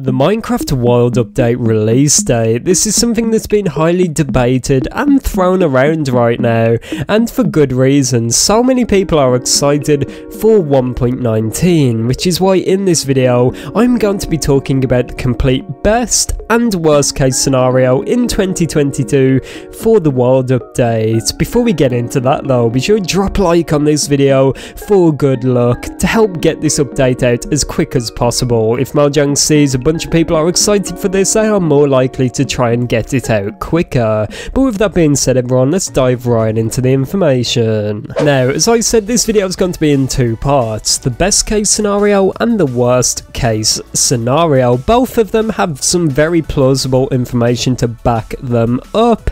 The Minecraft World Update release date. This is something that's been highly debated and thrown around right now, and for good reason. So many people are excited for 1.19, which is why in this video I'm going to be talking about the complete best and worst case scenario in 2022 for the World Update. Before we get into that though, be sure to drop a like on this video for good luck to help get this update out as quick as possible. If Mojang sees a bunch of people are excited for this, they are more likely to try and get it out quicker. But with that being said everyone, let's dive right into the information. Now, as I said, this video is going to be in two parts, the best case scenario and the worst case scenario. Both of them have some very plausible information to back them up.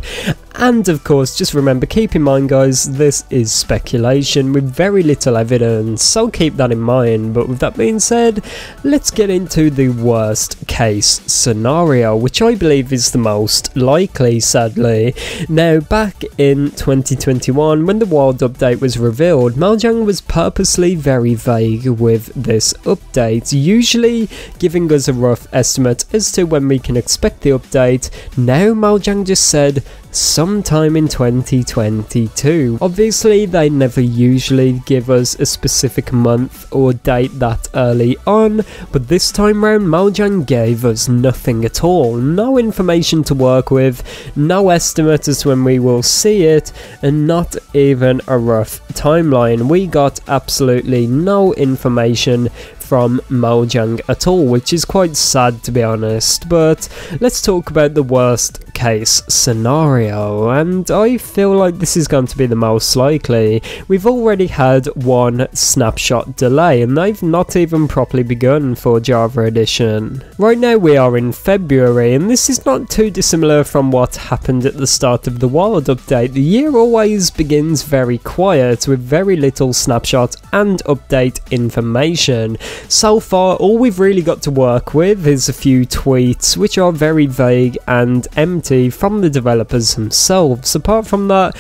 And of course, just remember, keep in mind guys, this is speculation with very little evidence, so keep that in mind. But with that being said, let's get into the worst case scenario, which I believe is the most likely, sadly. Now, back in 2021, when the World Update was revealed, Mojang was purposely very vague with this update, usually giving us a rough estimate as to when we can expect the update. Now Mojang just said sometime in 2022. Obviously they never usually give us a specific month or date that early on, but this time round Mojang gave us nothing at all, no information to work with, no estimate as to when we will see it, and not even a rough timeline. We got absolutely no information from Mojang at all, which is quite sad to be honest. But let's talk about the worst case scenario, and I feel like this is going to be the most likely. We've already had one snapshot delay and they've not even properly begun for Java Edition. Right now we are in February and this is not too dissimilar from what happened at the start of the World Update. The year always begins very quiet with very little snapshot and update information. So far, all we've really got to work with is a few tweets, which are very vague and empty from the developers themselves. Apart from that,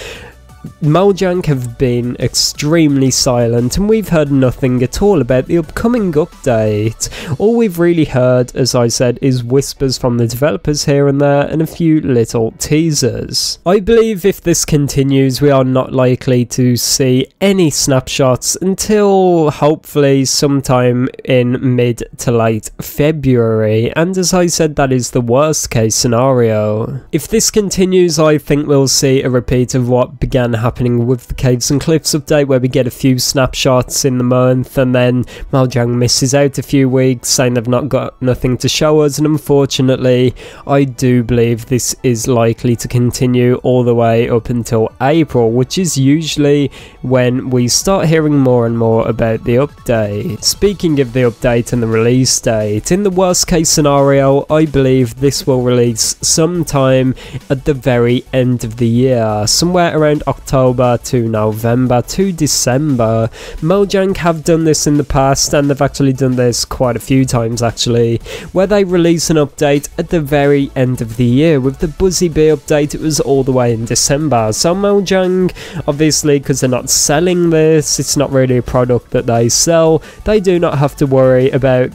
Mojang have been extremely silent and we've heard nothing at all about the upcoming update. All we've really heard, as I said, is whispers from the developers here and there and a few little teasers. I believe if this continues, we are not likely to see any snapshots until hopefully sometime in mid to late February, and as I said, that is the worst case scenario. If this continues, I think we'll see a repeat of what began happening with the Caves and Cliffs update, where we get a few snapshots in the month and then Mojang misses out a few weeks saying they've not got nothing to show us, and unfortunately I do believe this is likely to continue all the way up until April, which is usually when we start hearing more and more about the update. Speaking of the update and the release date, in the worst case scenario I believe this will release sometime at the very end of the year, somewhere around October to November to December. Mojang have done this in the past, and they've actually done this quite a few times actually, where they release an update at the very end of the year. With the Buzzy Bee update it was all the way in December, so Mojang, obviously because they're not selling this, it's not really a product that they sell, they do not have to worry about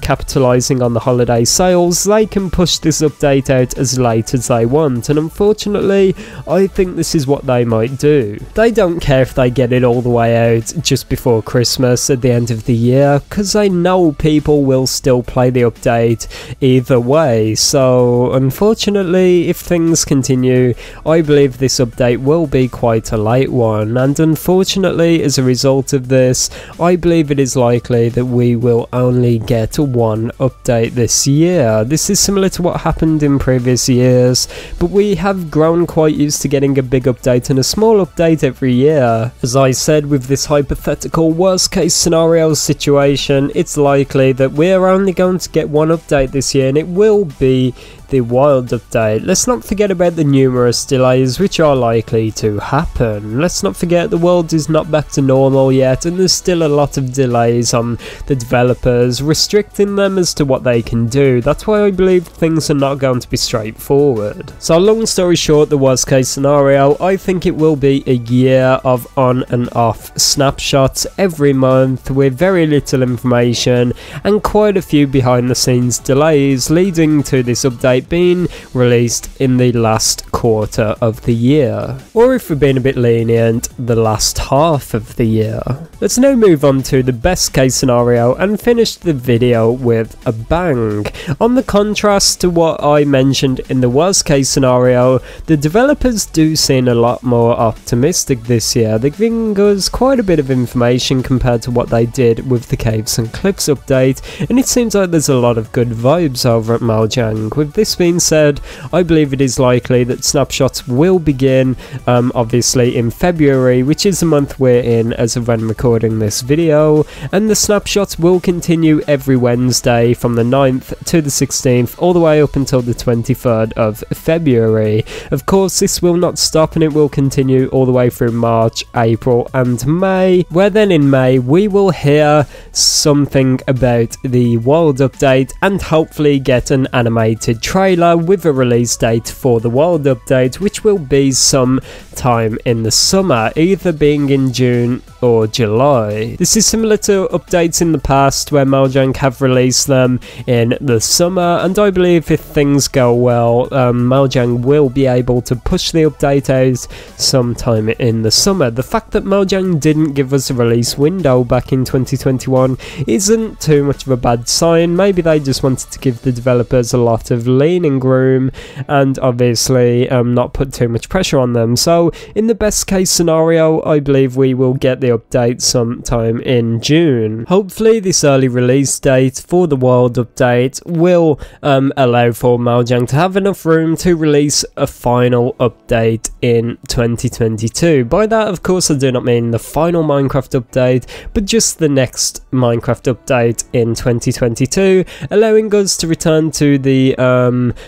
capitalizing on the holiday sales. They can push this update out as late as they want, and unfortunately I think this is what they might do. They don't care if they get it all the way out just before Christmas at the end of the year, because they know people will still play the update either way. So unfortunately, if things continue, I believe this update will be quite a late one, and unfortunately as a result of this, I believe it is likely that we will only get one update this year. This is similar to what happened in previous years, but we have grown quite used to getting a big update and a small update every year. As I said, with this hypothetical worst case scenario situation, it's likely that we're only going to get one update this year, and it will be the Wild update, let's not forget about the numerous delays which are likely to happen. Let's not forget the world is not back to normal yet, and there's still a lot of delays on the developers, restricting them as to what they can do. That's why I believe things are not going to be straightforward. So long story short, the worst case scenario, I think it will be a year of on and off snapshots every month with very little information and quite a few behind the scenes delays, leading to this update being released in the last quarter of the year, or if we're being a bit lenient, the last half of the year. Let's now move on to the best case scenario and finish the video with a bang. On the contrast to what I mentioned in the worst case scenario, the developers do seem a lot more optimistic this year. They're giving us quite a bit of information compared to what they did with the Caves and Cliffs update, and it seems like there's a lot of good vibes over at Mojang. With this being said, I believe it is likely that snapshots will begin obviously in February, which is the month we're in as of when recording this video, and the snapshots will continue every Wednesday from the 9th to the 16th all the way up until the 23rd of February. Of course, this will not stop and it will continue all the way through March, April and May, where then in May we will hear something about the Wild update and hopefully get an animated trailer with a release date for the Wild update, which will be some time in the summer, either being in June or July. This is similar to updates in the past where Mojang have released them in the summer, and I believe if things go well, Mojang will be able to push the update out sometime in the summer. The fact that Mojang didn't give us a release window back in 2021 isn't too much of a bad sign. Maybe they just wanted to give the developers a lot of leaning room and obviously not put too much pressure on them. So in the best case scenario, I believe we will get the update sometime in June. Hopefully this early release date for the Wild update will allow for Mojang to have enough room to release a final update in 2022. By that, of course, I do not mean the final Minecraft update, but just the next Minecraft update in 2022, allowing us to return to the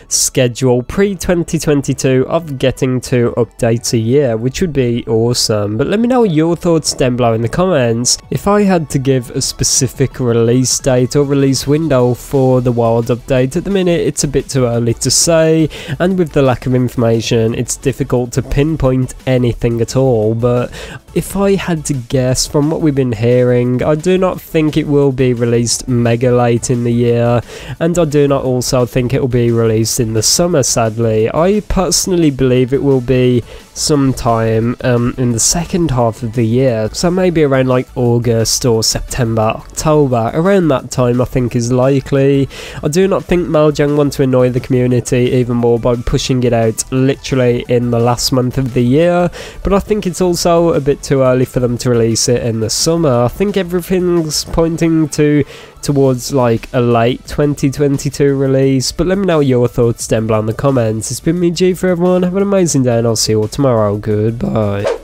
schedule pre-2022 of getting 2 updates a year, which would be awesome. But let me know your thoughts down below in the comments. If I had to give a specific release date or release window for the Wild update, at the minute it's a bit too early to say, and with the lack of information it's difficult to pinpoint anything at all. But if I had to guess from what we've been hearing, I do not think it will be released mega late in the year, and I do not also think it will be released in the summer, sadly. I personally believe it will be sometime in the second half of the year, so maybe around like August or September, October, around that time I think is likely. I do not think Mojang want to annoy the community even more by pushing it out literally in the last month of the year, but I think it's also a bit too early for them to release it in the summer. I think everything's pointing towards like a late 2022 release, but let me know your thoughts down below in the comments. It's been me, G, for everyone. Have an amazing day and I'll see you all tomorrow. Goodbye.